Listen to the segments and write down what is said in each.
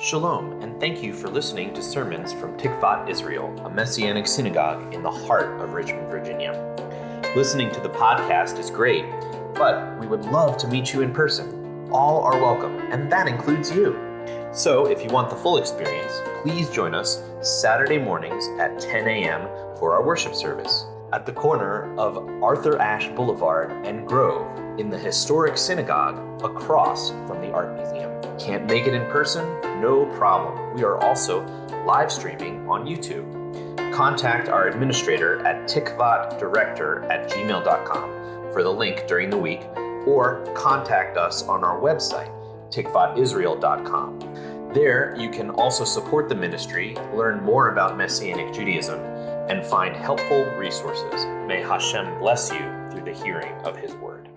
Shalom, and thank you for listening to sermons from Tikvat Israel, a Messianic synagogue in the heart of Richmond, Virginia. Listening to the podcast is great, but we would love to meet you in person. All are welcome, and that includes you. So if you want the full experience, please join us Saturday mornings at 10 a.m. for our worship service at the corner of Arthur Ashe Boulevard and Grove in the historic synagogue across from the Art Museum. Can't make it in person? No problem. We are also live streaming on YouTube. Contact our administrator at tikvatdirector@gmail.com for the link during the week, or contact us on our website, tikvatisrael.com. There, you can also support the ministry, learn more about Messianic Judaism, and find helpful resources. May Hashem bless you through the hearing of His word.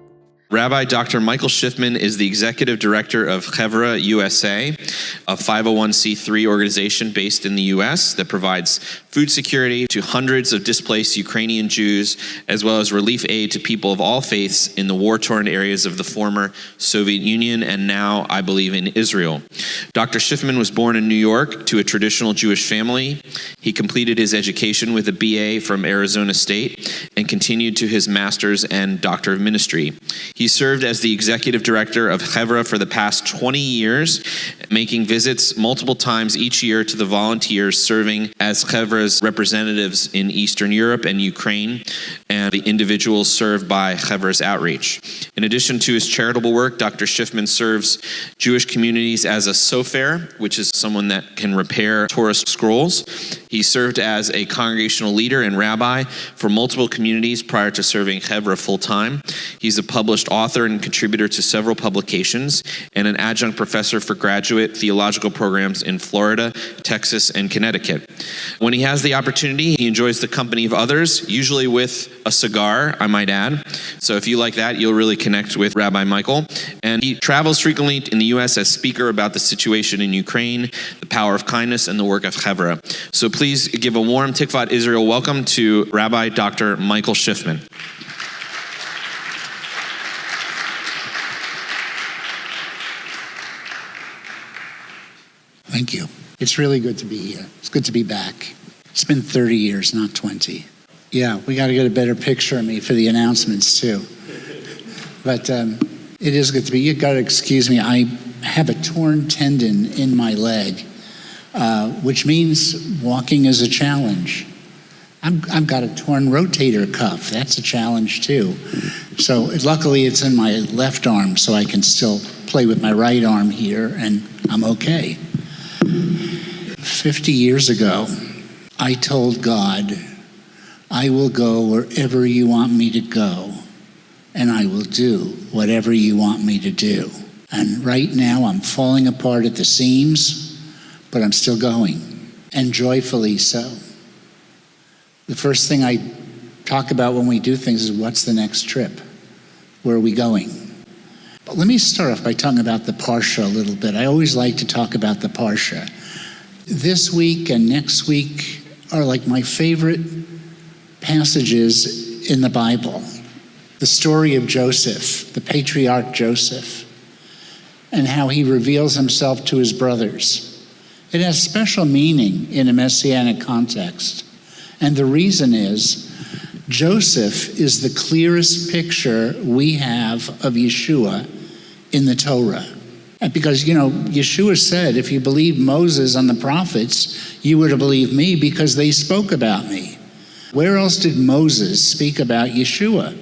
Rabbi Dr. Michael Shiffman is the executive director of Chevra USA, a 501c3 organization based in the U.S. that provides food security to hundreds of displaced Ukrainian Jews, as well as relief aid to people of all faiths in the war-torn areas of the former Soviet Union and now, I believe, in Israel. Dr. Shiffman was born in New York to a traditional Jewish family. He completed his education with a BA from Arizona State and continued to his master's and doctor of ministry. He served as the executive director of Chevra for the past 20 years, making visits multiple times each year to the volunteers serving as Chevra's representatives in Eastern Europe and Ukraine, and the individuals served by Chevra's outreach. In addition to his charitable work, Dr. Shiffman serves Jewish communities as a sofer, which is someone that can repair Torah scrolls. He served as a congregational leader and rabbi for multiple communities prior to serving Chevra full-time. He's a published author and contributor to several publications and an adjunct professor for graduate theological programs in Florida, Texas, and Connecticut. When he has the opportunity, he enjoys the company of others, usually with a cigar, I might add. So if you like that, you'll really connect with Rabbi Michael. And he travels frequently in the U.S. as speaker about the situation in Ukraine, the power of kindness, and the work of Chevra. So please give a warm Tikvat Israel welcome to Rabbi Dr. Michael Shiffman. Thank you. It's really good to be here. It's good to be back. It's been 30 years, not 20. Yeah, we got to get a better picture of me for the announcements, too. But it is good to be. You got to excuse me. I have a torn tendon in my leg, which means walking is a challenge. I've got a torn rotator cuff. That's a challenge, too. So luckily, it's in my left arm, so I can still play with my right arm here, and I'm okay. 50 years ago, I told God, I will go wherever you want me to go, and I will do whatever you want me to do. And right now, I'm falling apart at the seams, but I'm still going, and joyfully so. The first thing I talk about when we do things is, what's the next trip? Where are we going? But let me start off by talking about the Parsha a little bit. I always like to talk about the Parsha. This week and next week are like my favorite passages in the Bible. The story of Joseph, the patriarch Joseph, and how he reveals himself to his brothers. It has special meaning in a Messianic context. And the reason is, Joseph is the clearest picture we have of Yeshua in the Torah. And because, Yeshua said, if you believe Moses and the prophets, you would have believed me because they spoke about me. Where else did Moses speak about Yeshua?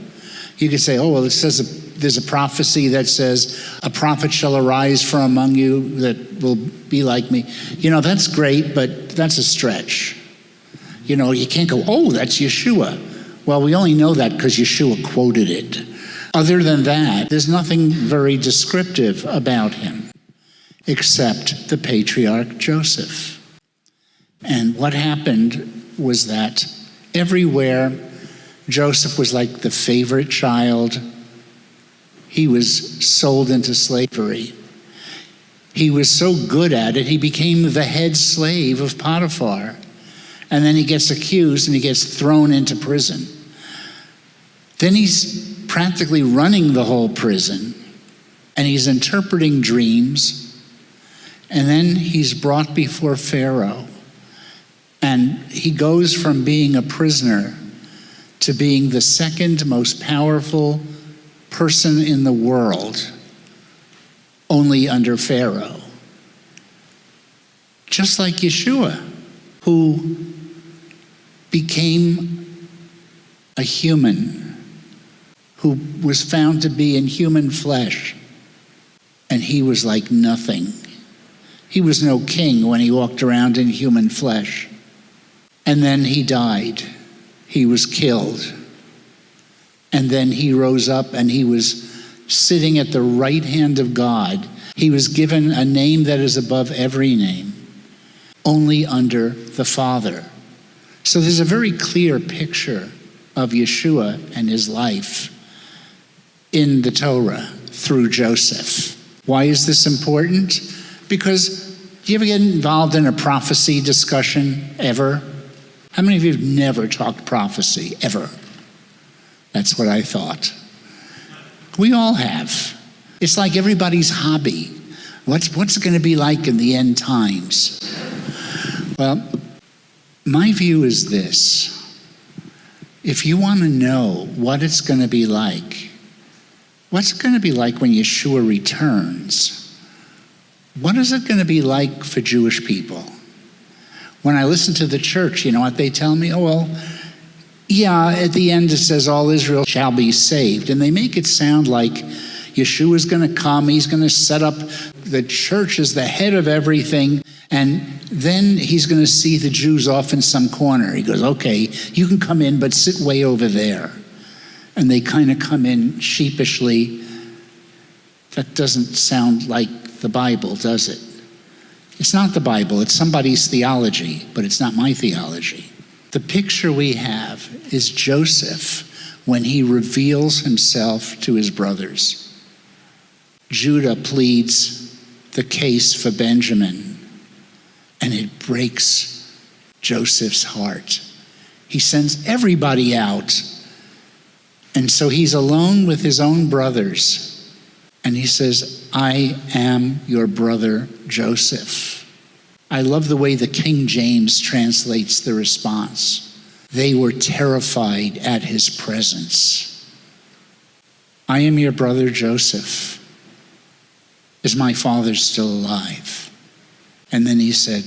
You could say, it says there's a prophecy that says, a prophet shall arise from among you that will be like me. That's great, but that's a stretch. You can't go, that's Yeshua. Well, we only know that because Yeshua quoted it. Other than that, there's nothing very descriptive about him, except the patriarch Joseph. And what happened was that everywhere Joseph was like the favorite child, he was sold into slavery. He was so good at it, he became the head slave of Potiphar. And then he gets accused and he gets thrown into prison. Then he's practically running the whole prison, and he's interpreting dreams, And then he's brought before Pharaoh. And he goes from being a prisoner to being the second most powerful person in the world, only under Pharaoh. Just like Yeshua, who became a human, who was found to be in human flesh, and he was like nothing. He was no king when he walked around in human flesh. And then he died. He was killed. And then he rose up and he was sitting at the right hand of God. He was given a name that is above every name, only under the Father. So there's a very clear picture of Yeshua and his life in the Torah through Joseph. Why is this important? Because do you ever get involved in a prophecy discussion ever? How many of you have never talked prophecy ever? That's what I thought. We all have. It's like everybody's hobby. What's it going to be like in the end times? Well, my view is this. If you want to know what it's going to be like, what's it going to be like when Yeshua returns? What is it going to be like for Jewish people? When I listen to the church, you know what they tell me? Oh, well, yeah, at the end it says all Israel shall be saved. And they make it sound like Yeshua's going to come, he's going to set up the church as the head of everything, and then he's going to see the Jews off in some corner. He goes, okay, you can come in, but sit way over there. And they kind of come in sheepishly. That doesn't sound like the Bible, does it? It's not the Bible, it's somebody's theology, but it's not my theology. The picture we have is Joseph when he reveals himself to his brothers. Judah pleads the case for Benjamin, and it breaks Joseph's heart. He sends everybody out, and so he's alone with his own brothers. And he says, I am your brother Joseph. I love the way the King James translates the response. They were terrified at his presence. I am your brother Joseph. Is my father still alive? And then he said,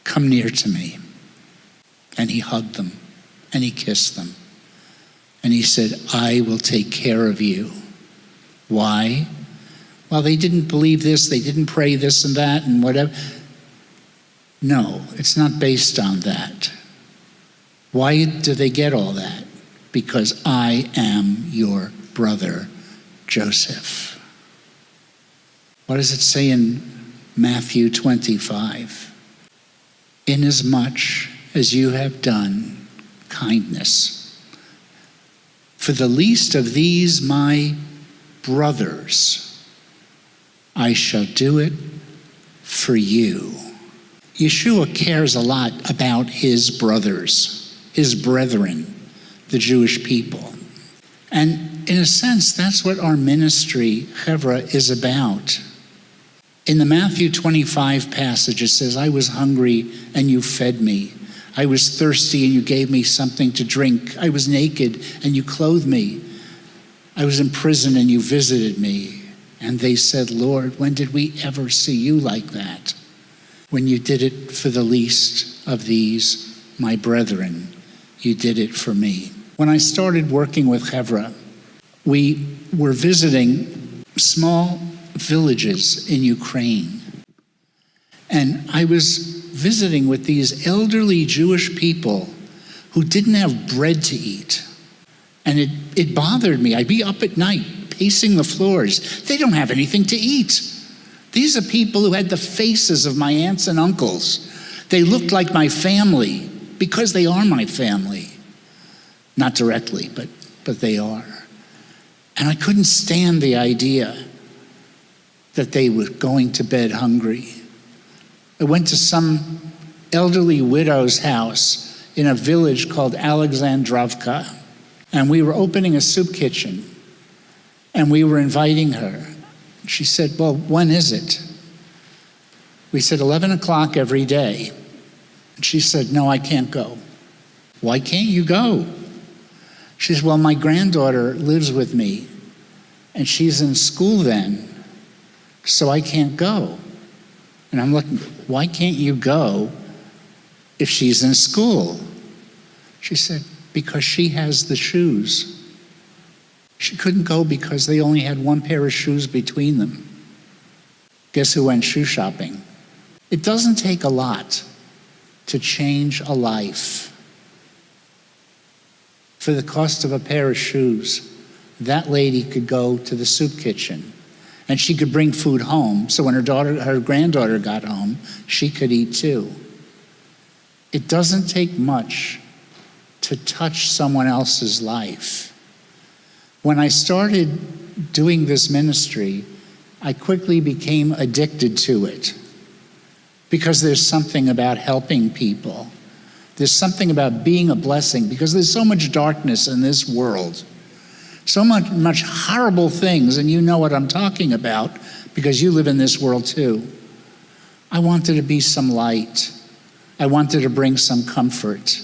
come near to me. And he hugged them and he kissed them. And he said, I will take care of you. Why? Well, they didn't believe this, they didn't pray this and that and whatever. No, it's not based on that. Why do they get all that? Because I am your brother, Joseph. What does it say in Matthew 25? Inasmuch as you have done kindness for the least of these my brothers, I shall do it for you. Yeshua cares a lot about his brothers, his brethren, the Jewish people. And in a sense, that's what our ministry, Chevra, is about. In the Matthew 25 passage, it says, I was hungry and you fed me. I was thirsty and you gave me something to drink. I was naked and you clothed me. I was in prison and you visited me. And they said, Lord, when did we ever see you like that? When you did it for the least of these, my brethren, you did it for me. When I started working with Chevra, we were visiting small villages in Ukraine. And I was visiting with these elderly Jewish people who didn't have bread to eat. And it bothered me. I'd be up at night pacing the floors. They don't have anything to eat. These are people who had the faces of my aunts and uncles. They looked like my family because they are my family. Not directly, but they are. And I couldn't stand the idea that they were going to bed hungry. I went to some elderly widow's house in a village called Alexandrovka, and we were opening a soup kitchen, and we were inviting her. She said, well, when is it? We said 11 o'clock every day. And she said, no, I can't go. Why can't you go? She said, well, my granddaughter lives with me, and she's in school then, so I can't go. And I'm looking, why can't you go if she's in school? She said, because she has the shoes. She couldn't go because they only had one pair of shoes between them. Guess who went shoe shopping? It doesn't take a lot to change a life. For the cost of a pair of shoes, that lady could go to the soup kitchen, and she could bring food home, so when her granddaughter got home, she could eat too. It doesn't take much to touch someone else's life. When I started doing this ministry, I quickly became addicted to it, because there's something about helping people. There's something about being a blessing, because there's so much darkness in this world. So much horrible things, and you know what I'm talking about because you live in this world too. I wanted to be some light. I wanted to bring some comfort.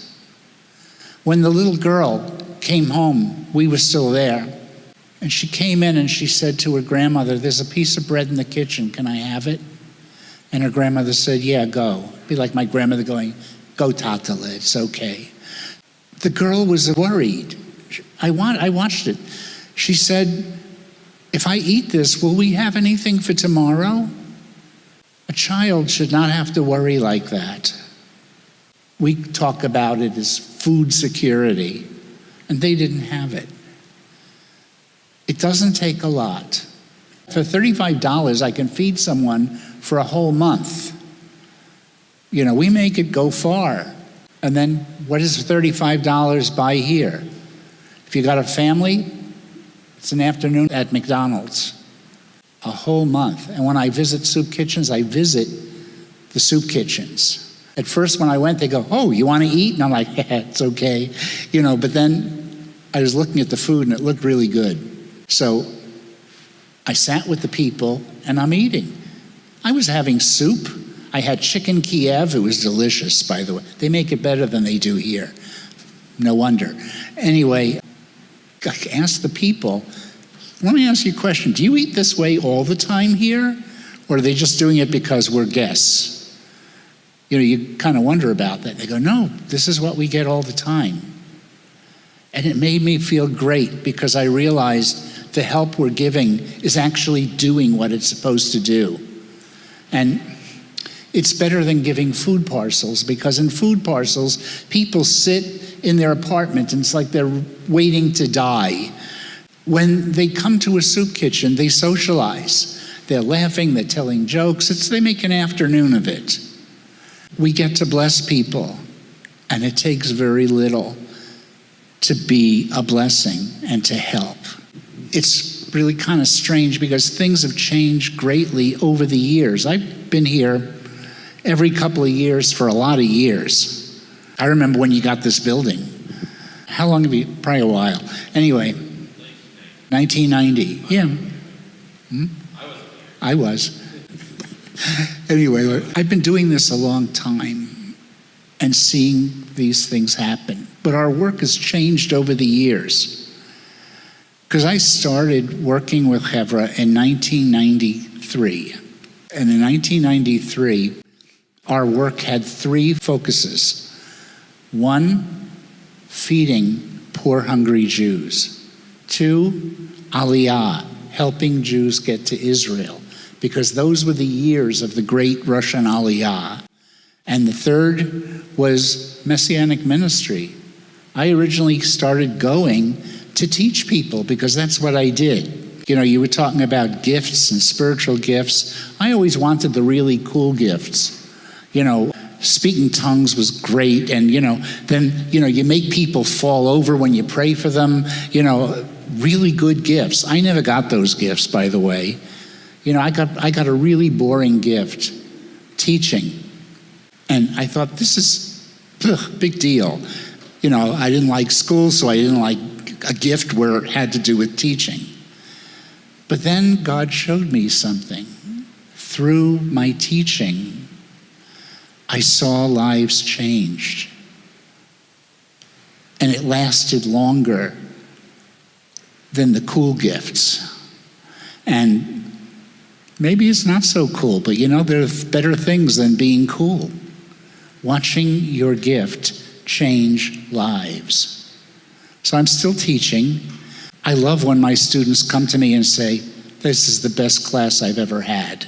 When the little girl came home, we were still there. And she came in and she said to her grandmother, there's a piece of bread in the kitchen, can I have it? And her grandmother said, yeah, go. It'd be like my grandmother going, go, Tatala, it's okay. The girl was worried. I watched it. She said, if I eat this, will we have anything for tomorrow? A child should not have to worry like that. We talk about it as food security, and they didn't have it. It doesn't take a lot. For $35, I can feed someone for a whole month. You know, we make it go far. And then what does $35 buy here? If you got a family, it's an afternoon at McDonald's. A whole month. And when I visit soup kitchens, I visit the soup kitchens. At first when I went, they go, oh, you want to eat? And I'm like, yeah, it's okay. You know, but then I was looking at the food and it looked really good. So I sat with the people and I'm eating. I was having soup. I had chicken Kiev. It was delicious, by the way. They make it better than they do here. No wonder. Anyway, I asked the people, let me ask you a question. Do you eat this way all the time here? Or are they just doing it because we're guests? You know, you kind of wonder about that. They go, no, this is what we get all the time. And it made me feel great because I realized the help we're giving is actually doing what it's supposed to do. And it's better than giving food parcels, because in food parcels, people sit in their apartment and it's like they're waiting to die. When they come to a soup kitchen, they socialize. They're laughing, they're telling jokes. They make an afternoon of it. We get to bless people, and it takes very little to be a blessing and to help. It's really kind of strange because things have changed greatly over the years. I've been here every couple of years for a lot of years. I remember when you got this building. How long have you? Probably a while. Anyway, 1990. Yeah. I was. Anyway, I've been doing this a long time and seeing these things happen. But our work has changed over the years. Because I started working with Chevra in 1993. And in 1993, our work had three focuses. One, feeding poor, hungry Jews. Two, Aliyah, helping Jews get to Israel, because those were the years of the great Russian Aliyah. And the third was Messianic ministry. I originally started going to teach people because that's what I did. You know, you were talking about gifts and spiritual gifts. I always wanted the really cool gifts. You know, speaking tongues was great, and, then, you make people fall over when you pray for them, really good gifts. I never got those gifts, by the way. I got a really boring gift, teaching. And I thought, this is big deal. I didn't like school, so I didn't like a gift where it had to do with teaching. But then God showed me something. Through my teaching, I saw lives changed. And it lasted longer than the cool gifts. And maybe it's not so cool, but there's better things than being cool. Watching your gift change lives. So I'm still teaching. I love when my students come to me and say, this is the best class I've ever had.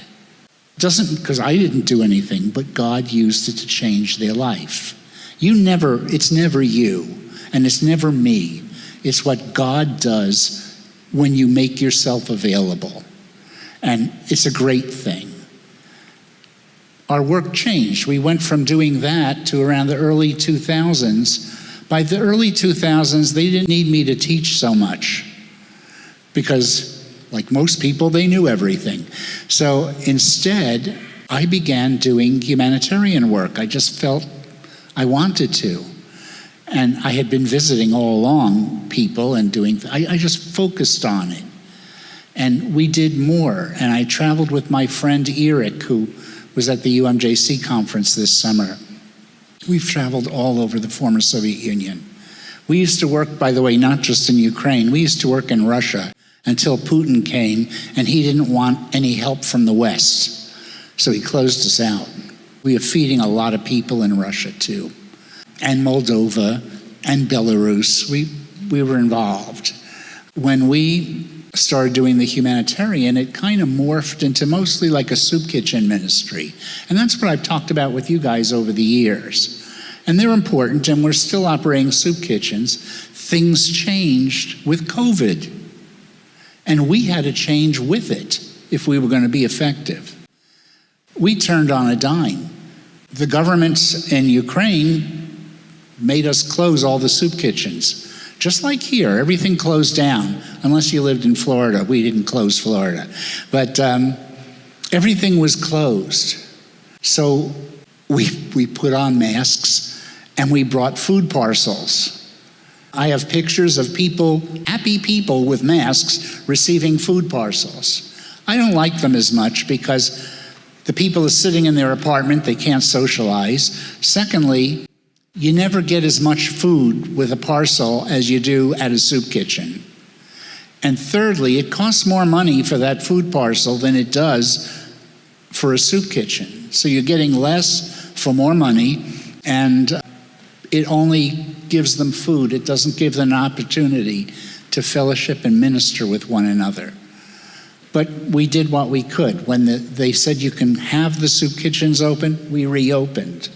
Doesn't because I didn't do anything, but God used it to change their life. It's never you, and it's never me. It's what God does when you make yourself available. And it's a great thing. Our work changed. We went from doing that to around the early 2000s. By the early 2000s, they didn't need me to teach so much because, like most people, they knew everything. So instead, I began doing humanitarian work. I just felt I wanted to. And I had been visiting all along people and I just focused on it. And we did more. And I traveled with my friend Eric, who was at the UMJC conference this summer. We've traveled all over the former Soviet Union. We used to work, by the way, not just in Ukraine. We used to work in Russia until Putin came, and he didn't want any help from the West. So he closed us out. We are feeding a lot of people in Russia, too. And Moldova and Belarus. We were involved. When we started doing the humanitarian, it kind of morphed into mostly like a soup kitchen ministry. And that's what I've talked about with you guys over the years. And they're important, and we're still operating soup kitchens. Things changed with COVID. And we had to change with it if we were going to be effective. We turned on a dime. The governments in Ukraine made us close all the soup kitchens. Just like here, everything closed down, unless you lived in Florida. We didn't close Florida. But everything was closed. So we put on masks and we brought food parcels. I have pictures of people, happy people with masks, receiving food parcels. I don't like them as much because the people are sitting in their apartment, they can't socialize. Secondly, you never get as much food with a parcel as you do at a soup kitchen. And thirdly, it costs more money for that food parcel than it does for a soup kitchen. So you're getting less for more money, and it only gives them food. It doesn't give them an opportunity to fellowship and minister with one another. But we did what we could. When they said you can have the soup kitchens open, we reopened.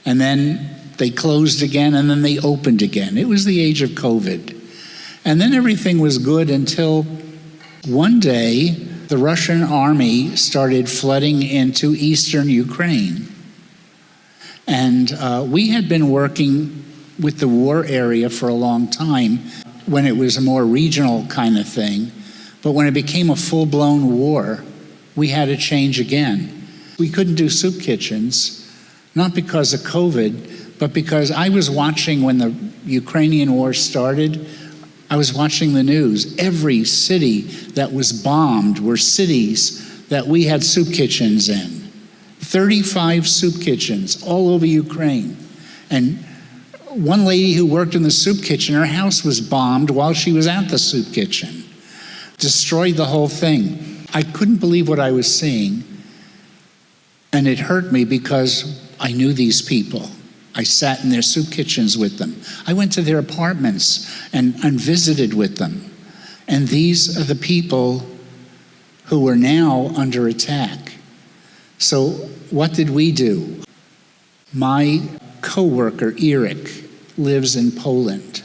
And then they closed again, and then they opened again. It was the age of COVID. And then everything was good until one day the Russian army started flooding into eastern Ukraine. And we had been working with the war area for a long time when it was a more regional kind of thing. But when it became a full-blown war, we had to change again. We couldn't do soup kitchens, not because of COVID, but because I was watching when the Ukrainian war started, I was watching the news. Every city that was bombed were cities that we had soup kitchens in. 35 soup kitchens all over Ukraine. And one lady who worked in the soup kitchen, her house was bombed while she was at the soup kitchen. Destroyed the whole thing. I couldn't believe what I was seeing. And it hurt me because I knew these people. I sat in their soup kitchens with them. I went to their apartments and visited with them. And these are the people who were now under attack. So what did we do? My coworker, Eric, lives in Poland.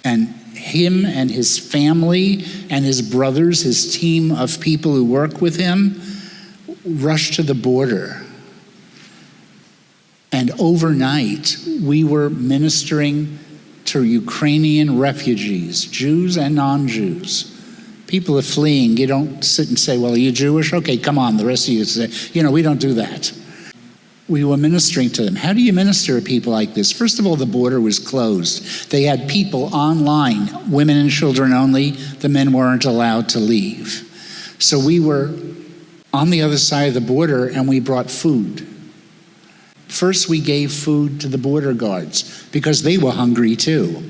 And him and his family and his brothers, his team of people who work with him, rushed to the border. And overnight, we were ministering to Ukrainian refugees, Jews and non-Jews. People are fleeing. You don't sit and say, well, are you Jewish? Okay, come on, the rest of you say, we don't do that. We were ministering to them. How do you minister to people like this? First of all, the border was closed. They had people online, women and children only. The men weren't allowed to leave. So we were on the other side of the border, and we brought food First, we gave food to the border guards because they were hungry too.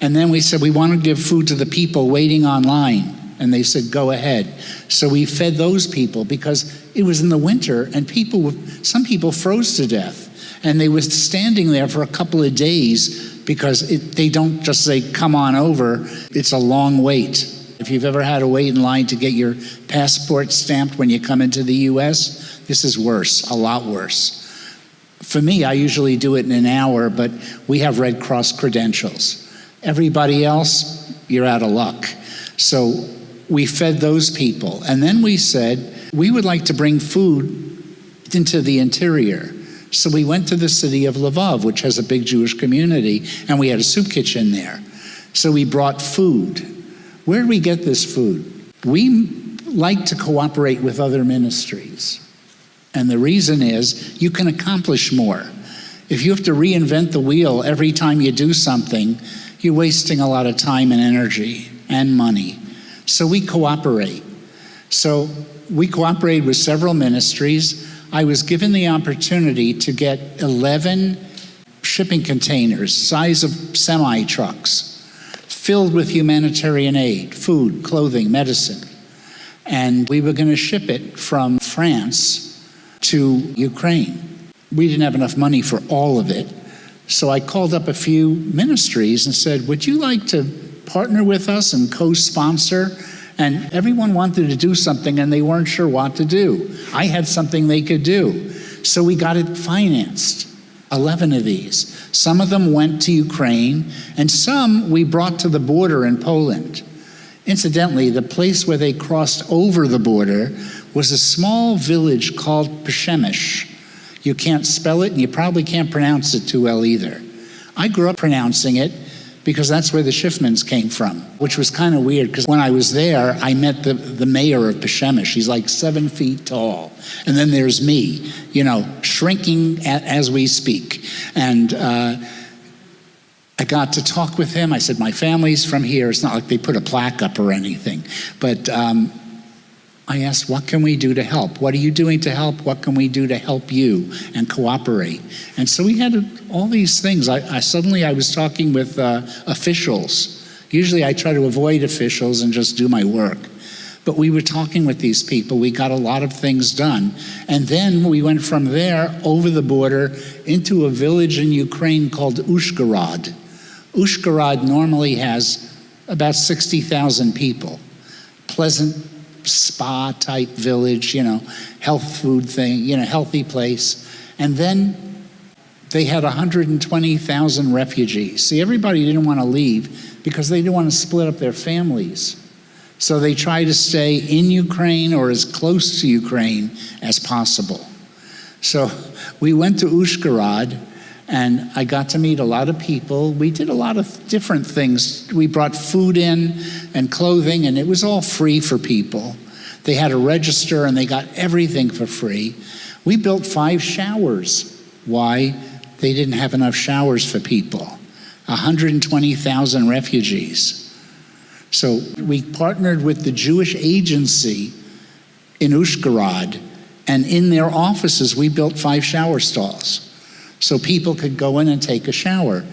And then we said we want to give food to the people waiting online. And they said, go ahead. So we fed those people because it was in the winter and some people froze to death. And they were standing there for a couple of days because they don't just say, come on over. It's a long wait. If you've ever had to wait in line to get your passport stamped when you come into the US, this is worse, a lot worse. For me, I usually do it in an hour, but we have Red Cross credentials. Everybody else, you're out of luck. So we fed those people. And then we said, we would like to bring food into the interior. So we went to the city of Lvov, which has a big Jewish community, and we had a soup kitchen there. So we brought food. Where did we get this food? We like to cooperate with other ministries. And the reason is you can accomplish more. If you have to reinvent the wheel every time you do something, you're wasting a lot of time and energy and money. So we cooperate. So we cooperated with several ministries. I was given the opportunity to get 11 shipping containers, size of semi-trucks, filled with humanitarian aid, food, clothing, medicine. And we were going to ship it from France to Ukraine. We didn't have enough money for all of it. So I called up a few ministries and said, would you like to partner with us and co-sponsor? And everyone wanted to do something and they weren't sure what to do. I had something they could do. So we got it financed, 11 of these. Some of them went to Ukraine and some we brought to the border in Poland. Incidentally, the place where they crossed over the border was a small village called Przemyśl. You can't spell it and you probably can't pronounce it too well either. I grew up pronouncing it because that's where the Shiffmans came from, which was kind of weird because when I was there, I met the mayor of Przemyśl. He's like 7 feet tall. And then there's me, shrinking as we speak. And I got to talk with him. I said, my family's from here. It's not like they put a plaque up or anything. But I asked, what can we do to help? What are you doing to help? What can we do to help you and cooperate? And so we had all these things. I suddenly was talking with officials. Usually I try to avoid officials and just do my work. But we were talking with these people. We got a lot of things done. And then we went from there over the border into a village in Ukraine called Uzhhorod. Uzhhorod normally has about 60,000 people. Pleasant spa type village, health food thing, healthy place. And then they had 120,000 refugees. See, everybody didn't want to leave because they didn't want to split up their families. So they tried to stay in Ukraine or as close to Ukraine as possible. So we went to Uzhhorod and I got to meet a lot of people. We did a lot of different things. We brought food in and clothing, and it was all free for people. They had to register, and they got everything for free. We built 5 showers. Why? They didn't have enough showers for people. 120,000 refugees. So we partnered with the Jewish agency in Uzhhorod, and in their offices, we built 5 shower stalls. So people could go in and take a shower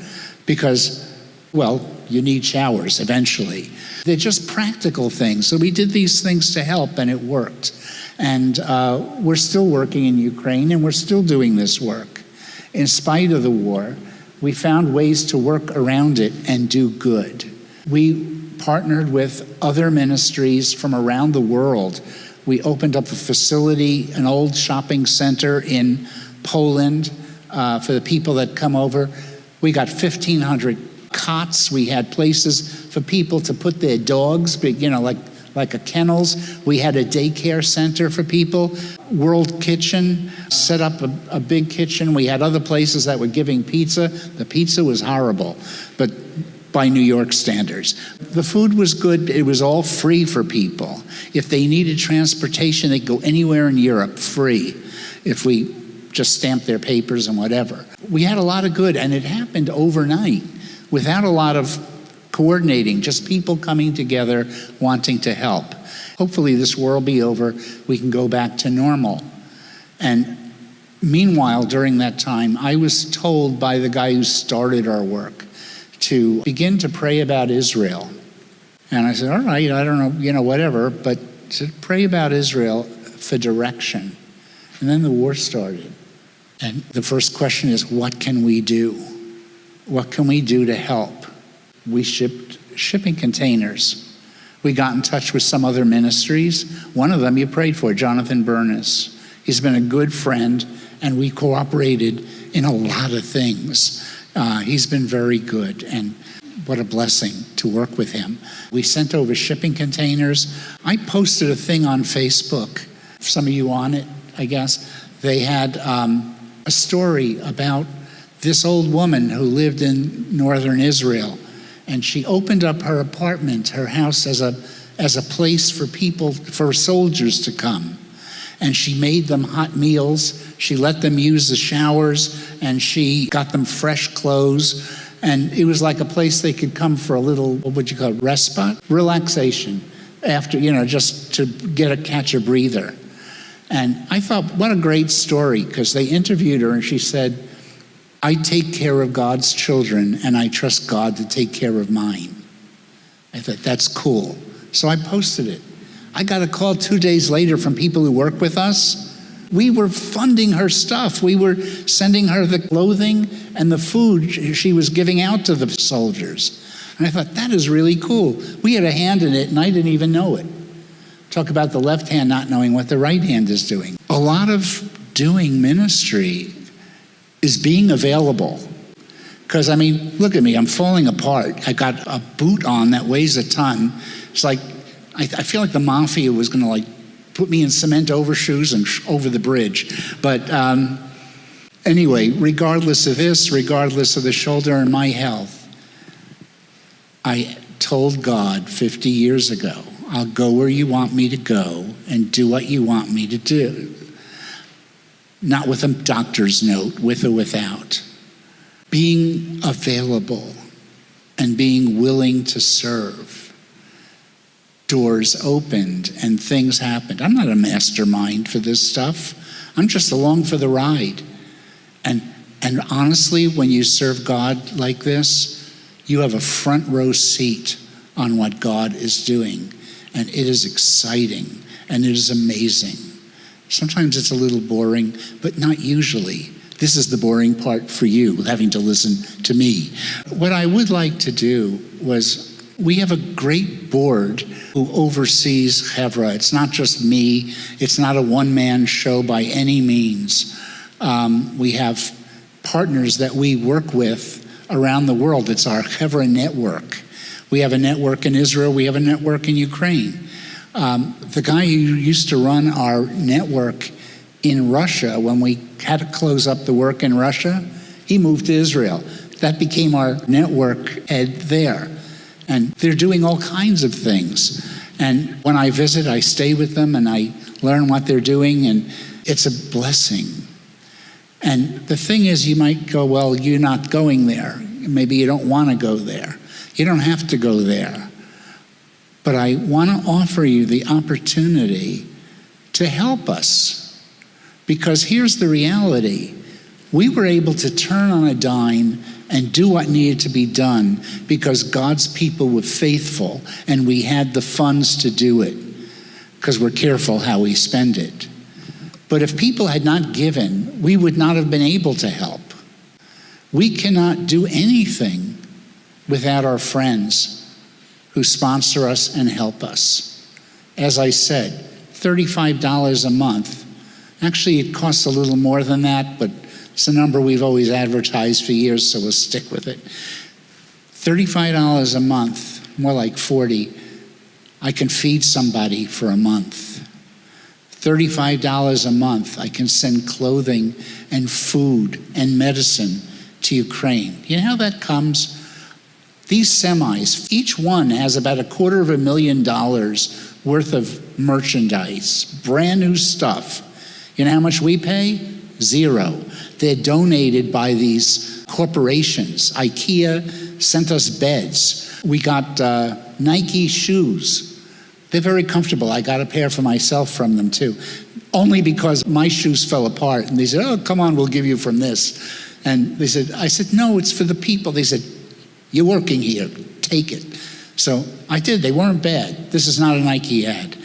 because, you need showers eventually. They're just practical things. So we did these things to help and it worked. And we're still working in Ukraine and we're still doing this work. In spite of the war, we found ways to work around it and do good. We partnered with other ministries from around the world. We opened up a facility, an old shopping center in Poland, for the people that come over. We got 1,500 cots. We had places for people to put their dogs, like a kennels. We had a daycare center for people. World Kitchen set up a big kitchen. We had other places that were giving pizza. The pizza was horrible, but by New York standards. The food was good. It was all free for people. If they needed transportation, they'd go anywhere in Europe free. If we just stamp their papers and whatever. We had a lot of good, and it happened overnight without a lot of coordinating, just people coming together wanting to help. Hopefully this war will be over, we can go back to normal. And Meanwhile, during that time, I was told by the guy who started our work to begin to pray about Israel. And I said, all right, I don't know, whatever, but to pray about Israel for direction. And then the war started. And the first question is, what can we do? What can we do to help? We shipped shipping containers. We got in touch with some other ministries. One of them you prayed for, Jonathan Burness. He's been a good friend, and we cooperated in a lot of things. He's been very good, and what a blessing to work with him. We sent over shipping containers. I posted a thing on Facebook. Some of you on it, I guess. They had a story about this old woman who lived in northern Israel, and she opened up her apartment, her house, as a place for people, for soldiers to come. And she made them hot meals. She let them use the showers, and she got them fresh clothes. And it was like a place they could come for a little, what would you call it, respite? Relaxation, after, just to catch a breather. And I thought, what a great story, because they interviewed her, and she said, I take care of God's children, and I trust God to take care of mine. I thought, that's cool. So I posted it. I got a call 2 days later from people who work with us. We were funding her stuff. We were sending her the clothing and the food she was giving out to the soldiers. And I thought, that is really cool. We had a hand in it, and I didn't even know it. Talk about the left hand not knowing what the right hand is doing. A lot of doing ministry is being available. Because, look at me, I'm falling apart. I got a boot on that weighs a ton. It's like, I feel like the mafia was going to put me in cement overshoes and over the bridge. But anyway, regardless of this, regardless of the shoulder and my health, I told God 50 years ago, I'll go where you want me to go and do what you want me to do. Not with a doctor's note, with or without. Being available and being willing to serve. Doors opened and things happened. I'm not a mastermind for this stuff. I'm just along for the ride. And honestly, when you serve God like this, you have a front row seat on what God is doing. And it is exciting and it is amazing. Sometimes it's a little boring, but not usually. This is the boring part for you, having to listen to me. What I would like to do was, we have a great board who oversees Chevra. It's not just me. It's not a one-man show by any means. We have partners that we work with around the world. It's our Chevra network. We have a network in Israel. We have a network in Ukraine. The guy who used to run our network in Russia, when we had to close up the work in Russia, he moved to Israel. That became our network head there. And they're doing all kinds of things. And when I visit, I stay with them and I learn what they're doing, and it's a blessing. And the thing is, you might go, well, you're not going there. Maybe you don't want to go there. You don't have to go there. But I want to offer you the opportunity to help us. Because here's the reality. We were able to turn on a dime and do what needed to be done because God's people were faithful and we had the funds to do it because we're careful how we spend it. But if people had not given, we would not have been able to help. We cannot do anything without our friends who sponsor us and help us. As I said, $35 a month. Actually, it costs a little more than that, but it's a number we've always advertised for years, so we'll stick with it. $35 a month, more like $40. I can feed somebody for a month. $35 a month, I can send clothing and food and medicine to Ukraine. You know how that comes? These semis, each one has about $250,000 worth of merchandise, brand new stuff. You know how much we pay? $0. They're donated by these corporations. IKEA sent us beds. We got Nike shoes. They're very comfortable. I got a pair for myself from them too. only because my shoes fell apart. And they said, oh, come on, we'll give you from this. And I said, no, it's for the people. They said, you're working here, take it. So I did. They weren't bad. This is not a Nike ad.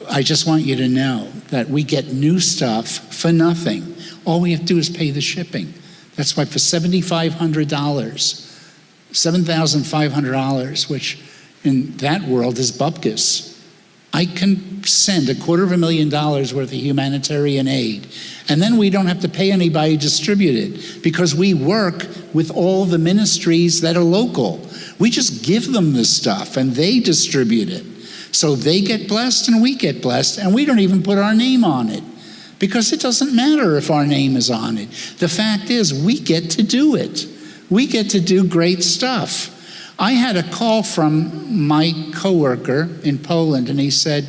I just want you to know that we get new stuff for nothing. All we have to do is pay the shipping. That's why for $7,500, which in that world is bupkis, I can send $250,000 worth of humanitarian aid. And then we don't have to pay anybody to distribute it because we work with all the ministries that are local. We just give them the stuff and they distribute it. So they get blessed and we get blessed, and we don't even put our name on it because it doesn't matter if our name is on it. The fact is, we get to do it. We get to do great stuff. I had a call from my coworker in Poland, and he said,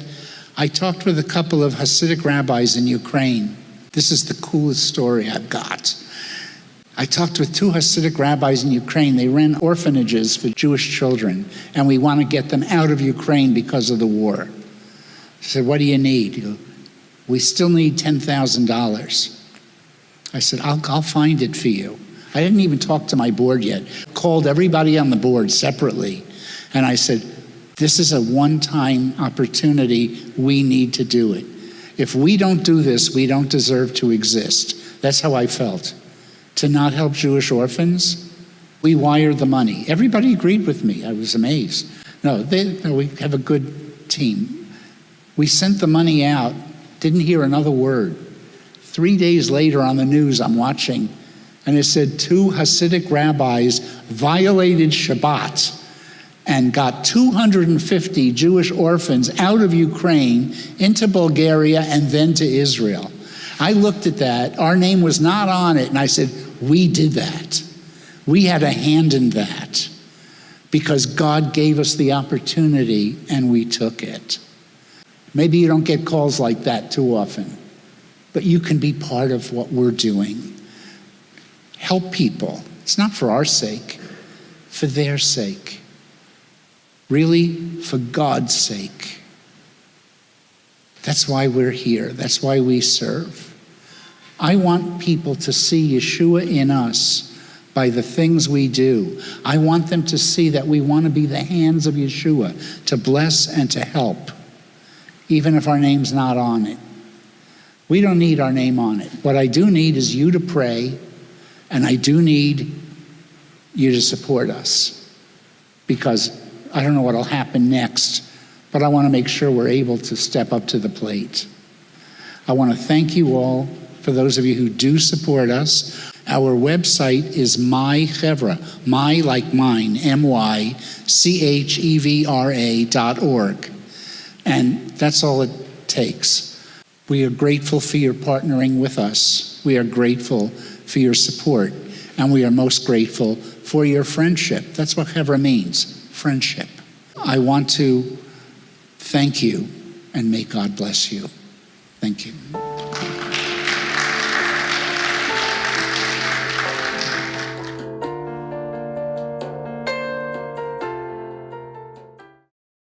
I talked with a couple of Hasidic rabbis in Ukraine. This is the coolest story I've got. I talked with 2 Hasidic rabbis in Ukraine. They ran orphanages for Jewish children, and we want to get them out of Ukraine because of the war. I said, what do you need? He goes, we still need $10,000. I said, I'll find it for you. I didn't even talk to my board yet. Called everybody on the board separately. And I said, this is a one-time opportunity. We need to do it. If we don't do this, we don't deserve to exist. That's how I felt. To not help Jewish orphans, we wired the money. Everybody agreed with me. I was amazed. No, we have a good team. We sent the money out, didn't hear another word. 3 days later on the news, I'm watching, and it said 2 Hasidic rabbis violated Shabbat and got 250 Jewish orphans out of Ukraine into Bulgaria and then to Israel. I looked at that. Our name was not on it, and I said, we did that. We had a hand in that because God gave us the opportunity and we took it. Maybe you don't get calls like that too often, but you can be part of what we're doing. Help people. It's not for our sake, for their sake. Really, for God's sake. That's why we're here. That's why we serve. I want people to see Yeshua in us by the things we do. I want them to see that we want to be the hands of Yeshua to bless and to help, even if our name's not on it. We don't need our name on it. What I do need is you to pray, and I do need you to support us, because I don't know what will happen next, but I want to make sure we're able to step up to the plate. I want to thank you all for those of you who do support us. Our website is mychevra, my like mine, mychevra.org. And that's all it takes. We are grateful for your partnering with us. We are grateful for your support. And we are most grateful for your friendship. That's what Chevra means, friendship. I want to thank you, and may God bless you. Thank you.